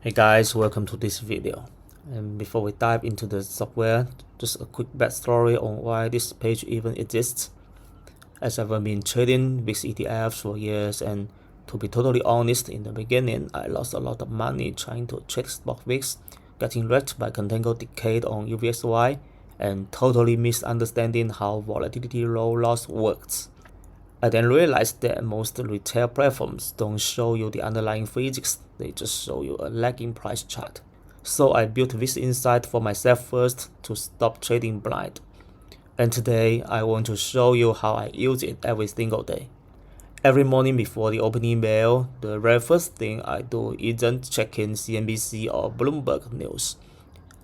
Hey guys, welcome to this video. And before we dive into the software, just a quick backstory on why this page even exists. As I've been trading VIX ETFs for years, and to be totally honest, in the beginning I lost a lot of money trying to trade stock VIX, getting wrecked by contango decade on UVXY, and totally misunderstanding how volatility low loss works. I then realized that most retail platforms don't show you the underlying physics, they just show you a lagging price chart. So I built VIXinsight for myself first to stop trading blind. And today I want to show you how I use it every single day. Every morning before the opening bell, the very first thing I do isn't checking CNBC or Bloomberg news.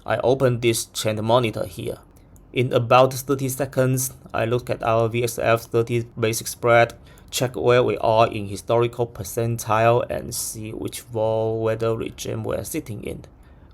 I open this trend monitor here. In about 30 seconds, I look at our VXF 30 basic spread, check where we are in historical percentile, and see which vol weather regime we're sitting in.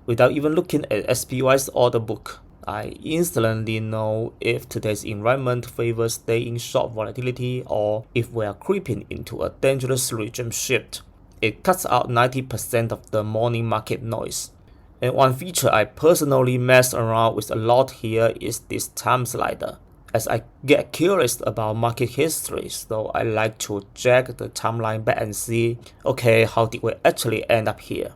Without even looking at SPY's order book, I instantly know if today's environment favors staying short volatility or if we are creeping into a dangerous regime shift. It cuts out 90% of the morning market noise. And one feature I personally mess around with a lot here is this time slider. As I get curious about market history, so I like to drag the timeline back and see, okay, how did we actually end up here?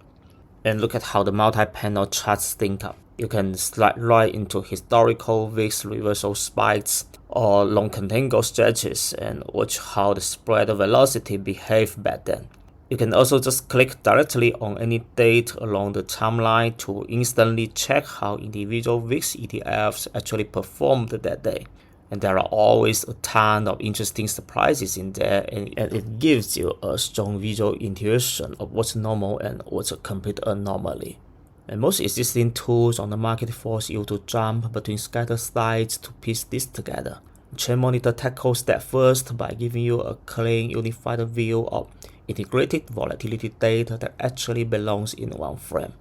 And look at how the multi-panel charts sync up. You can slide right into historical VIX reversal spikes or long contango stretches and watch how the spread velocity behaved back then. You can also just click directly on any date along the timeline to instantly check how individual VIX ETFs actually performed that day. And there are always a ton of interesting surprises in there, and it gives you a strong visual intuition of what's normal and what's a complete anomaly. And most existing tools on the market force you to jump between scattered sites to piece this together. Trend Monitor tackles that first by giving you a clean, unified view of integrated volatility data that actually belongs in one frame.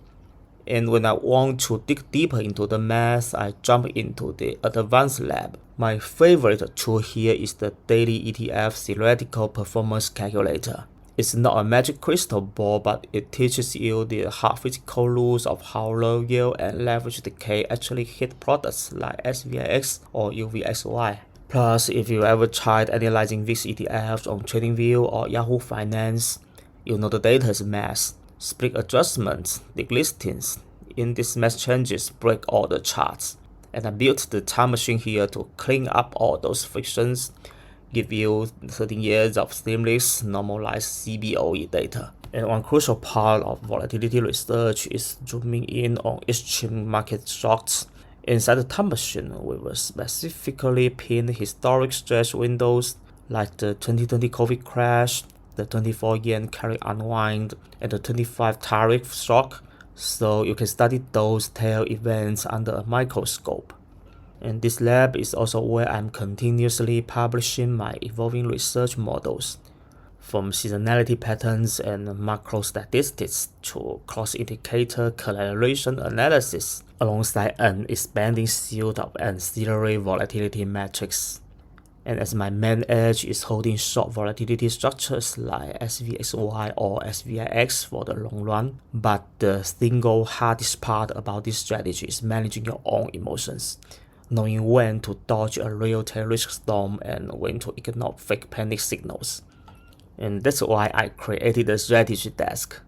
And when I want to dig deeper into the math, I jump into the advanced lab. My favorite tool here is the Daily ETF Theoretical Performance Calculator. It's not a magic crystal ball, but it teaches you the hard physical rules of how low yield and leverage decay actually hit products like SVIX or UVXY. Plus, if you ever tried analyzing VIX ETFs on TradingView or Yahoo Finance, you know the data is mass. Split adjustments, delistings, index match changes break all the charts. And I built the time machine here to clean up all those frictions, give you 13 years of seamless, normalized CBOE data. And one crucial part of volatility research is zooming in on extreme market shocks. Inside the time machine, we will specifically pin historic stretch windows like the 2020 COVID crash, the 24 yen carry unwind, and the 25 tariff shock, so you can study those tail events under a microscope. And this lab is also where I'm continuously publishing my evolving research models, from seasonality patterns and macro statistics to cross-indicator correlation analysis, alongside an expanding suite of ancillary volatility metrics. And as my main edge is holding short volatility structures like SVXY or SVIX for the long run, but the single hardest part about this strategy is managing your own emotions, knowing when to dodge a real tail risk storm and when to ignore fake panic signals. And that's why I created the strategy desk.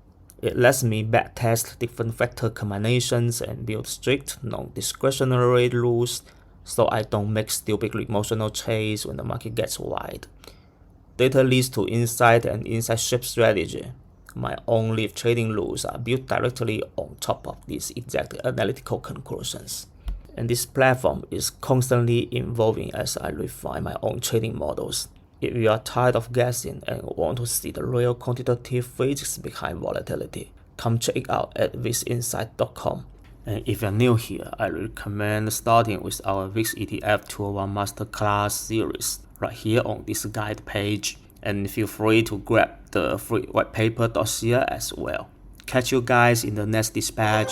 It lets me backtest different factor combinations and build strict, non-discretionary rules so I don't make stupid emotional trades when the market gets wide. Data leads to insight, and insight shapes strategy. My own live trading rules are built directly on top of these exact analytical conclusions. And this platform is constantly evolving as I refine my own trading models. If you are tired of guessing and want to see the real quantitative physics behind volatility, come check it out at VIXinsight.com. And if you're new here, I recommend starting with our VIX ETF 201 Masterclass series right here on this guide page. And feel free to grab the free white paper dossier as well. Catch you guys in the next dispatch.